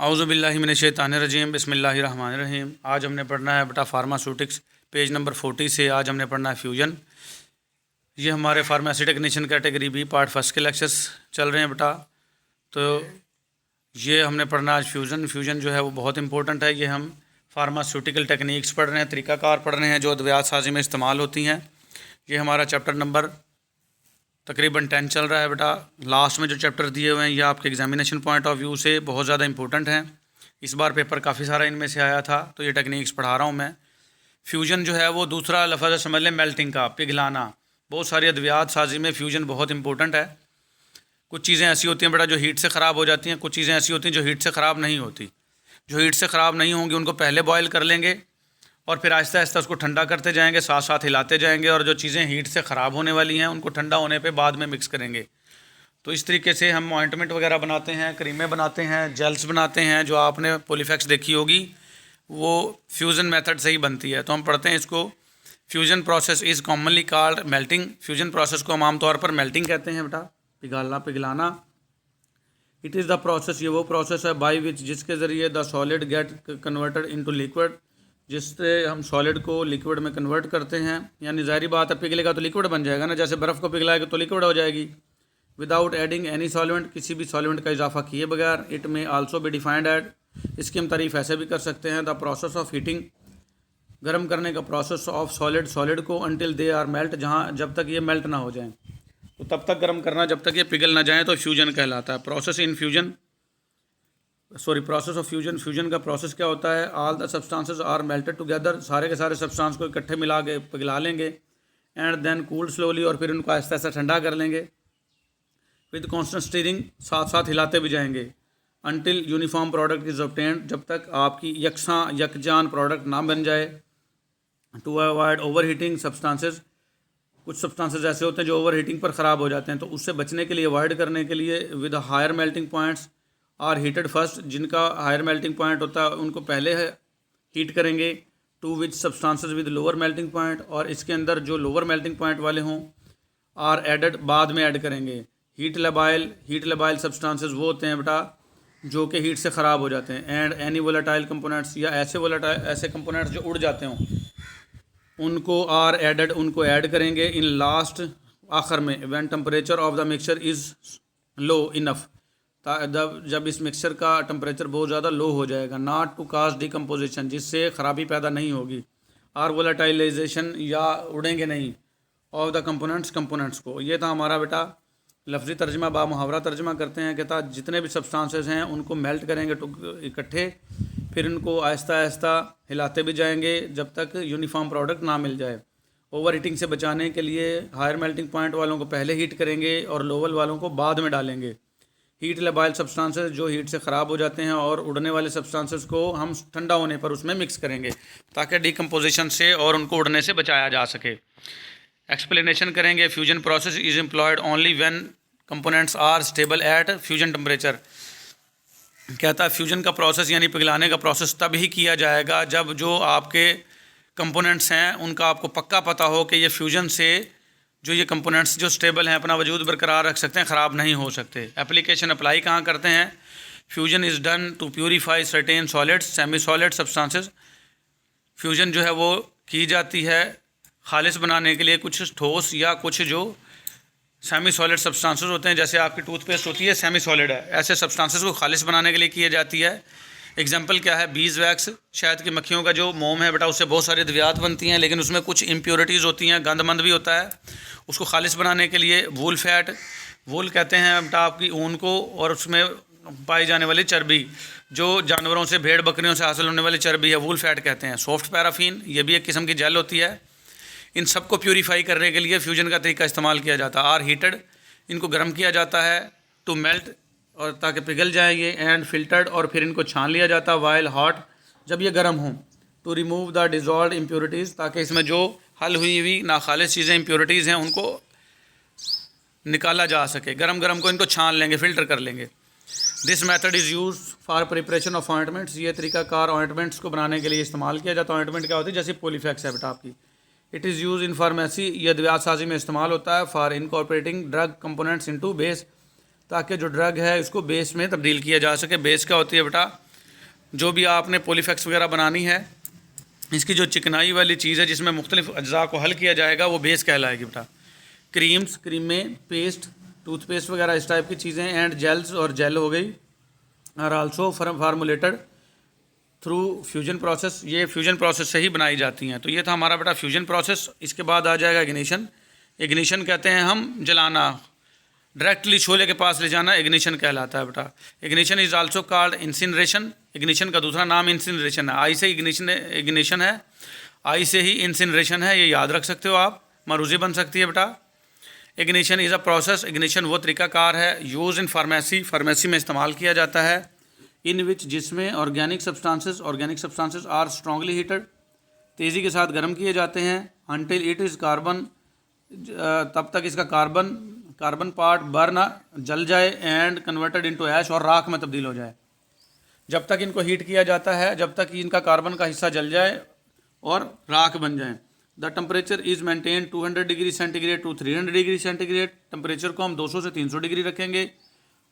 औज़ुबिल्लाहि मिनश्शैतानिर्रजीम बिस्मिल्लाहिर्रहमानिर्रहीम। आज हमने पढ़ना है बेटा फार्मास्यूटिक्स, पेज नंबर 40 से। आज हमने पढ़ना है फ्यूजन। ये हमारे pharmacy technician category B part first के लेक्चर्स चल रहे हैं बेटा। तो ये हमने पढ़ना आज फ्यूजन। फ्यूजन जो है वो बहुत इंपॉर्टेंट है। ये हम फार्मास्यूटिकल टेक्निक्स पढ़ रहे हैं, तरीक़ाकार पढ़ रहे हैं जो अद्वियात साजी में इस्तेमाल होती हैं। ये हमारा चैप्टर नंबर तकरीबन 10 चल रहा है बेटा। लास्ट में जो चैप्टर दिए हुए हैं ये आपके एग्जामिनेशन पॉइंट ऑफ व्यू से बहुत ज़्यादा इंपॉर्टेंट हैं। इस बार पेपर काफ़ी सारा इनमें से आया था, तो ये टेक्निक्स पढ़ा रहा हूँ मैं। फ्यूजन जो है वो दूसरा लफ्ज़ समझ लें मेल्टिंग का, पिघलाना। बहुत सारी अद्वियात साजी में फ्यूजन बहुत इंपॉर्टेंट है। कुछ चीज़ें ऐसी होती हैं बेटा जो हीट से ख़राब हो जाती हैं, कुछ चीज़ें ऐसी होती हैं जो हीट से ख़राब नहीं होती। जो हीट से ख़राब नहीं होंगी उनको पहले बॉयल कर लेंगे और फिर आहिस्ता आहिस्ता उसको ठंडा करते जाएंगे, साथ साथ हिलाते जाएंगे। और जो चीज़ें हीट से ख़राब होने वाली हैं उनको ठंडा होने पे बाद में मिक्स करेंगे। तो इस तरीके से हम ऑइंटमेंट वगैरह बनाते हैं, क्रीमें बनाते हैं, जेल्स बनाते हैं। जो आपने पॉलीफैक्स देखी होगी वो फ्यूज़न मेथड से ही बनती है। तो हम पढ़ते हैं इसको। Fusion process is commonly called melting. Fusion process को हम आमतौर पर मेल्टिंग कहते हैं बेटा, पिघालना, पिघलाना। इट इज़ द प्रोसेस, ये वो प्रोसेस है बाई विच, जिसके ज़रिए the solid get converted into liquid, जिससे हम सॉलिड को लिक्विड में कन्वर्ट करते हैं। यानी ज़ाहिर बात है पिघलेगा तो लिक्विड बन जाएगा ना, जैसे बर्फ़ को पिघलाएगा तो लिक्विड हो जाएगी। विदाउट एडिंग एनी सॉल्वेंट, किसी भी सॉल्वेंट का इजाफा किए बगैर। इट में आल्सो बी डिफाइंड एट, इसकी हम तारीफ ऐसे भी कर सकते हैं, द प्रोसेस ऑफ हीटिंग, गर्म करने का प्रोसेस ऑफ सॉलिड, सॉलिड को, अनटिल दे आर मेल्ट, जहाँ जब तक ये मेल्ट ना हो जाए, तो तब तक गर्म करना जब तक ये पिघल ना जाए, तो फ्यूजन कहलाता है। Process in fusion, process of fusion. Fusion का प्रोसेस क्या होता है? All the substances are melted together, सारे के सारे सब्सटेंस को इकट्ठे मिला के पिघला लेंगे। एंड देन कूल्ड स्लोली, और फिर उनको आहिस्ता आहिस्ता ठंडा कर लेंगे। विद कॉन्स्टेंट स्टीरिंग, साथ साथ हिलाते भी जाएंगे। Until uniform product is obtained, जब तक आपकी यकजान प्रोडक्ट ना बन जाए। To avoid over heating substances, कुछ सब्सटेंसेस ऐसे होते हैं जो ओवर हीटिंग पर ख़राब हो जाते हैं, तो उससे बचने के लिए, अवॉइड करने के लिए, with higher melting points are heated first, जिनका हायर मेल्टिंग पॉइंट होता है उनको पहले हीट करेंगे। To which substances with lower melting point, और इसके अंदर जो लोअर मेल्टिंग पॉइंट वाले हों आर एडेड, बाद में ऐड करेंगे। हीट लेबाइल सब्सटेंसेस वो होते हैं बेटा जो कि हीट से ख़राब हो जाते हैं। एंड एनी वोलेटाइल कंपोनेंट्स, या ऐसे कंपोनेंट्स जो उड़ जाते हों उनको आर एडेड, उनको ऐड करेंगे। इन लास्ट, आखिर में, when temperature of the mixture is low enough, जब इस मिक्सचर का टेम्परेचर बहुत ज़्यादा लो हो जाएगा। नॉट टू काज डिकम्पोजिशन, जिससे ख़राबी पैदा नहीं होगी। आर वोलेटाइलाइजेशन, या उड़ेंगे नहीं। ऑफ द कंपोनेंट्स को। ये था हमारा बेटा लफ्ज़ी तर्जमा, बा मुहावरा तर्जमा करते हैं। कहता जितने भी सब्सटेंसेस हैं उनको मेल्ट करेंगे इकट्ठे, फिर इनको आहिस्ता आहिस्ता हिलाते भी जाएंगे जब तक यूनिफॉर्म प्रोडक्ट ना मिल जाए। ओवर हीटिंग से बचाने के लिए हायर मेल्टिंग पॉइंट वालों को पहले हीट करेंगे और लोअर वालों को बाद में डालेंगे। हीट लेबाइल सब्सटेंसेस, जो हीट से ख़राब हो जाते हैं, और उड़ने वाले सब्सटेंसेस को हम ठंडा होने पर उसमें मिक्स करेंगे ताकि डिकम्पोजिशन से और उनको उड़ने से बचाया जा सके। एक्सप्लेनेशन करेंगे। Fusion process is employed only when components are stable at fusion temperature. कहता है फ्यूजन का प्रोसेस यानी पिघलाने का प्रोसेस तब ही किया जाएगा जब जो आपके कंपोनेंट्स हैं उनका आपको पक्का पता हो कि ये फ्यूजन से जो ये कंपोनेंट्स जो स्टेबल हैं, अपना वजूद बरकरार रख सकते हैं, ख़राब नहीं हो सकते। एप्लीकेशन अप्लाई कहाँ करते हैं? Fusion is done to purify certain solids, semi solid substances. Fusion जो है वो की जाती है खालिस बनाने के लिए कुछ ठोस या कुछ जो सेमी सॉलिड सब्सटेंसेस होते हैं, जैसे आपकी टूथपेस्ट होती है सेमी सॉलिड है, ऐसे सब्सटेंसेस को खालिस बनाने के लिए की जाती है। एग्जांपल क्या है? बीज वैक्स, शहद की मक्खियों का जो मोम है बेटा, उससे बहुत सारी अद्वियात बनती हैं, लेकिन उसमें कुछ इम्प्योरिटीज़ होती हैं, गंदमंद भी होता है। उसको खालिस बनाने के लिए वूल फैट, वूल कहते हैं बेटा आपकी ऊन को, और उसमें पाई जाने वाली चर्बी, जो जानवरों से, भेड़ बकरियों से हासिल होने वाली चर्बी है, वूल फैट कहते हैं। सॉफ्ट पैराफिन, ये भी एक किस्म की जेल होती है। इन सब को प्यूरीफाई करने के लिए फ्यूजन का तरीका इस्तेमाल किया जाता है। आर हीटेड, इनको गर्म किया जाता है। टू मेल्ट, और ताकि पिघल जाए ये। एंड फिल्टर्ड, और फिर इनको छान लिया जाता है। वाइल हॉट, जब ये गर्म हों। To remove the dissolve impurities, ताकि इसमें जो हल हुई हुई नाखालिस चीज़ें, इम्प्योरिटीज़ हैं, उनको निकाला जा सके। गरम गरम को इनको छान लेंगे, फ़िल्टर कर लेंगे। This method is use for preparation of ointments, ये तरीकाकार ऑइंटमेंट्स को बनाने के लिए इस्तेमाल किया जाता है। ऑइंटमेंट क्या होती है? जैसे पॉलीफैक्स है बेटा आपकी। It is use in pharmacy, ये अद्वियात साजी में इस्तेमाल होता है। For incorporating drug components into base, ताकि जो ड्रग है इसको बेस में तब्दील किया जा सके। बेस क्या होती है बेटा? जो भी आपने पॉलीफैक्स वगैरह बनानी है, इसकी जो चिकनाई वाली चीज़ है जिसमें मुख्तलिफ अज्जा को हल किया जाएगा वो बेस कहलाएगी बेटा। क्रीम्स, क्रीमें, पेस्ट, टूथपेस्ट वगैरह इस टाइप की चीज़ें, एंड जेल्स और जेल हो गई, are also formulated through fusion process. ये फ्यूजन प्रोसेस से ही बनाई जाती हैं। तो ये था हमारा बेटा फ्यूजन प्रोसेस। इसके बाद आ जाएगा इग्निशन। इग्निशन कहते हैं हम जलाना, डायरेक्टली शोले के पास ले जाना इग्निशन कहलाता है बेटा। Ignition is also called incineration. Ignition का दूसरा नाम इंसिनरेशन है। आई से इग्निशन है, आई से ही इंसिनरेशन है, ये याद रख सकते हो आप, मरूज़ी बन सकती है बेटा। Ignition is a process. Ignition वो तरीक़ाकार है यूज़ इन फार्मेसी, फार्मेसी में इस्तेमाल किया जाता है, इन विच जिसमें organic substances are strongly heated, तेज़ी के साथ गर्म किए जाते हैं, अनटिल इट इज़ कार्बन, तब तक इसका कार्बन पार्ट बर्न जल जाए, एंड कन्वर्टेड इनटू ऐश, और राख में तब्दील हो जाए। जब तक इनको हीट किया जाता है, जब तक इनका कार्बन का हिस्सा जल जाए और राख बन जाए। The temperature is maintain 200 degree centigrade to 300 degree centigrade. Temperature को हम 200 से 300 डिग्री रखेंगे।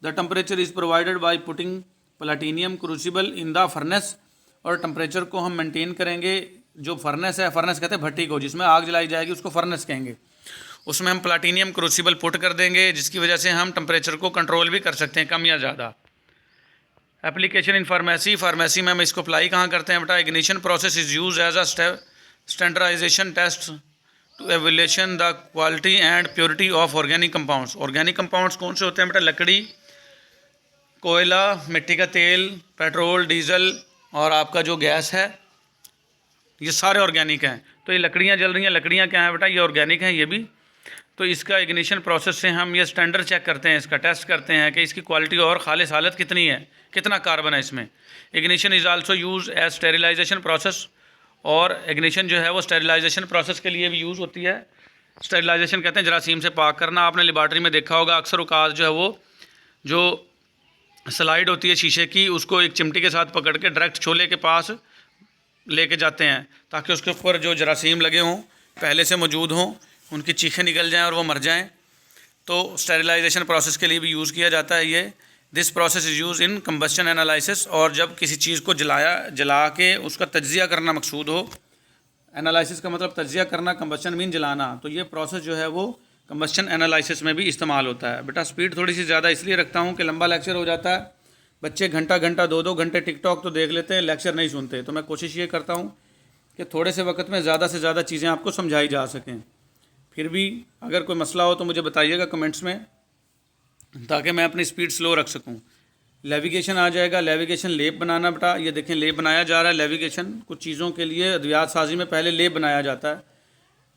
The temperature is provided by putting platinum crucible in the furnace, और टेम्परेचर को हम मेंटेन करेंगे, जो फर्नेस है, फर्नेस कहते हैं भट्टी को जिसमें आग जलाई जाएगी उसको फर्नेस कहेंगे, उसमें हम प्लाटीनियम क्रूसिबल पुट कर देंगे, जिसकी वजह से हम टेम्परेचर को कंट्रोल भी कर सकते हैं, कम या ज़्यादा। एप्लीकेशन इन फार्मेसी, फार्मेसी में हम इसको अप्लाई कहाँ करते हैं बेटा। Ignition process is use as a standardization test to evaluation the quality and purity of organic compounds. Organic compounds कौन से होते हैं बेटा। लकड़ी, कोयला, मिट्टी का तेल, पेट्रोल, डीजल और आपका जो गैस है, ये सारे ऑर्गेनिक हैं। तो ये लकड़ियाँ जल रही हैं, लकड़ियाँ क्या हैं बेटा, ये ऑर्गेनिक हैं ये भी। तो इसका इग्निशन प्रोसेस से हम ये स्टैंडर्ड चेक करते हैं, इसका टेस्ट करते हैं कि इसकी क्वालिटी और खालिस हालत कितनी है, कितना कार्बन है इसमें। Ignition is also use as sterilization process, और इग्निशन जो है वो स्टेरिलाइजेशन प्रोसेस के लिए भी यूज़ होती है। स्टेरिलाइजेशन कहते हैं जरासीम से पाक करना। आपने लेबॉर्ट्री में देखा होगा अक्सर औकात जो है वो जो स्लाइड होती है शीशे की, उसको एक चिमटी के साथ पकड़ के डायरेक्ट छोले के पास लेके जाते हैं, ताकि उसके ऊपर जो जरासीम लगे हों पहले से मौजूद हों, उनकी चीखें निकल जाएं और वो मर जाएं। तो स्टेरिलाइजेशन प्रोसेस के लिए भी यूज़ किया जाता है ये। This process is use in combustion analysis, और जब किसी चीज़ को जला के उसका तज्जिया करना मकसूद हो। एनालिसिस का मतलब तज्जिया करना, कंबस्शन मीन जलाना। तो ये प्रोसेस जो है वो कंबस्शन एनालिसिस में भी इस्तेमाल होता है। बेटा स्पीड थोड़ी सी ज़्यादा इसलिए रखता हूँ कि लंबा लेक्चर हो जाता है, बच्चे घंटा 2-2 घंटे टिकटॉक तो देख लेते हैं, लेक्चर नहीं सुनते। तो मैं कोशिश ये करता हूँ कि थोड़े से वक्त में ज़्यादा से ज़्यादा चीज़ें आपको समझाई जा सकें। फिर भी अगर कोई मसला हो तो मुझे बताइएगा कमेंट्स में, ताकि मैं अपनी स्पीड स्लो रख सकूँ। लेविगेशन आ जाएगा। लेविगेशन लेप बनाना बेटा, ये देखें लेप बनाया जा रहा है। लेविगेशन कुछ चीज़ों के लिए अद्वियात साजी में पहले लेप बनाया जाता है।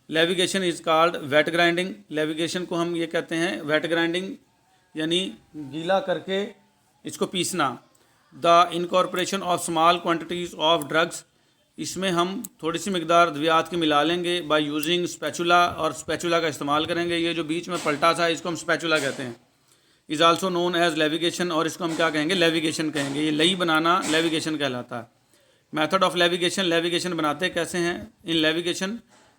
Levigation is called wet grinding. Levigation को हम ये कहते हैं वेट ग्राइंडिंग, यानी गीला करके इसको पीसना। The incorporation of small quantities of drugs, इसमें हम थोड़ी सी मिकदार अद्वियात की मिला लेंगे बाय यूजिंग स्पैचुला, और स्पैचुला का इस्तेमाल करेंगे। ये जो बीच में पलटा सा है इसको हम स्पैचुला कहते हैं। Is also known as levigation, और इसको हम क्या कहेंगे, लेविगेशन कहेंगे। ये लई बनाना लेविगेशन कहलाता है। मेथड ऑफ लेविगेशन, लेविगेशन बनाते कैसे हैं। इन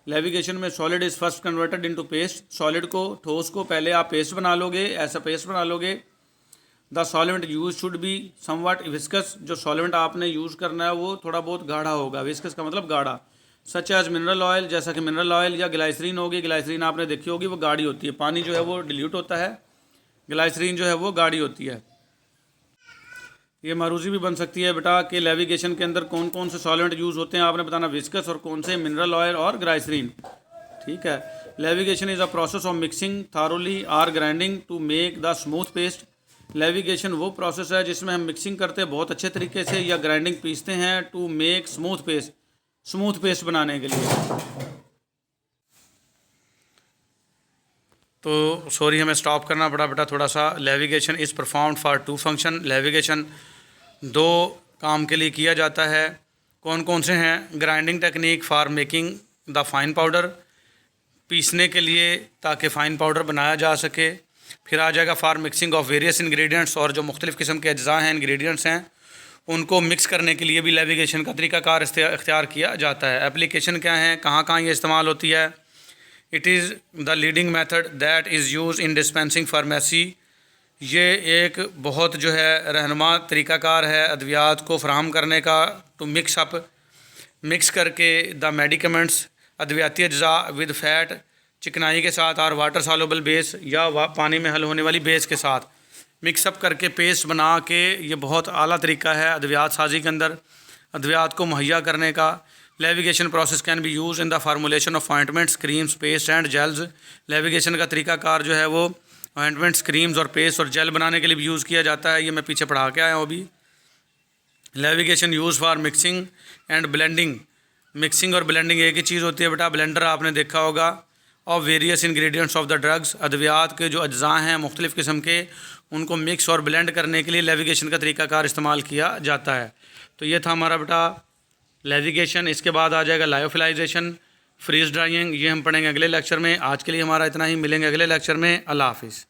लेविगेशन में solid is first converted into paste. Solid को, ठोस को पहले आप पेस्ट बना लोगे, ऐसा पेस्ट बना लोगे। The solvent use should be somewhat viscous, जो सॉल्वेंट आपने यूज़ करना है वो थोड़ा बहुत गाढ़ा होगा। विस्कस का मतलब गाढ़ा। सच एज मिनरल ऑयल, जैसा कि मिनरल ऑयल या ग्लाइसरीन होगी। ग्लाइसरीन आपने देखी होगी, वो गाढ़ी होती है। पानी जो है वो डिल्यूट होता है, ग्लाइसरीन जो है वो गाढ़ी होती है। ये मारूजी भी बन सकती है बेटा कि लेविगेशन के अंदर कौन कौन से सॉल्वेंट यूज़ होते हैं, आपने बताना विस्कस और कौन से मिनरल ऑयल और ग्लाइसरीन। ठीक है। Levigation is a process of mixing thoroughly or grinding to make the smooth paste. Levigation वो प्रोसेस है जिसमें हम मिक्सिंग करते हैं बहुत अच्छे तरीके से, या ग्राइंडिंग पीसते हैं टू मेक स्मूथ पेस्ट बनाने के लिए। तो सॉरी हमें स्टॉप करना पड़ा बेटा थोड़ा सा। Levigation is performed for 2 function. Levigation 2 काम के लिए किया जाता है। कौन कौन से हैं। Grinding technique for making the fine powder, पीसने के लिए ताकि फ़ाइन पाउडर बनाया जा सके। फिर आ जाएगा for mixing of various ingredients, और जो मुख्तलिफ़ किस्म के अज्जा हैं, इंग्रेडिएंट्स हैं, उनको मिक्स करने के लिए भी लेविगेशन का तरीक़ाकार इख्तियार किया जाता है। एप्लीकेशन क्या है, कहाँ कहाँ ये इस्तेमाल होती है। It is the leading method that is use in dispensing pharmacy ये एक बहुत जो है रहनुमा तरीक़ाकार है अद्वियात को फ़राहम करने का, टू मिक्स करके द मेडिकमेंट्स अद्वियाती अज्जा विद फ़ैट, चिकनाई के साथ, और वाटर सॉल्युबल बेस या पानी में हल होने वाली बेस के साथ मिक्सअप करके पेस्ट बना के, ये बहुत आला तरीका है अद्वियात साजी के अंदर अद्वियात को मुहैया करने का। Levigation process can be use in the formulation of ointments, creams, paste and gels. Levigation का तरीकाकार जो है वो ऑइंटमेंट्स, क्रीम्स और पेस्ट और जेल बनाने के लिए भी यूज़ किया जाता है। ये मैं पीछे पढ़ा के आया हूँ अभी। Levigation use for mixing and blending. Mixing और ब्लेंडिंग एक ही चीज़ होती है बेटा। ब्लेंडर आपने देखा होगा। Of various ingredients of the drugs, अद्वियात के जो अज्जा हैं मुख्तलिफ़ किस्म के, उनको मिक्स और ब्लेंड करने के लिए लेविगेशन का तरीकाकार इस्तेमाल किया जाता है। तो ये था हमारा बेटा लेविगेशन। इसके बाद आ जाएगा लायोफिलाइजेशन, फ्रीज ड्राइंग। ये हम पढ़ेंगे अगले लेक्चर में। आज के लिए हमारा इतना ही, मिलेंगे अगले लेक्चर में। अल्लाह हाफिज़।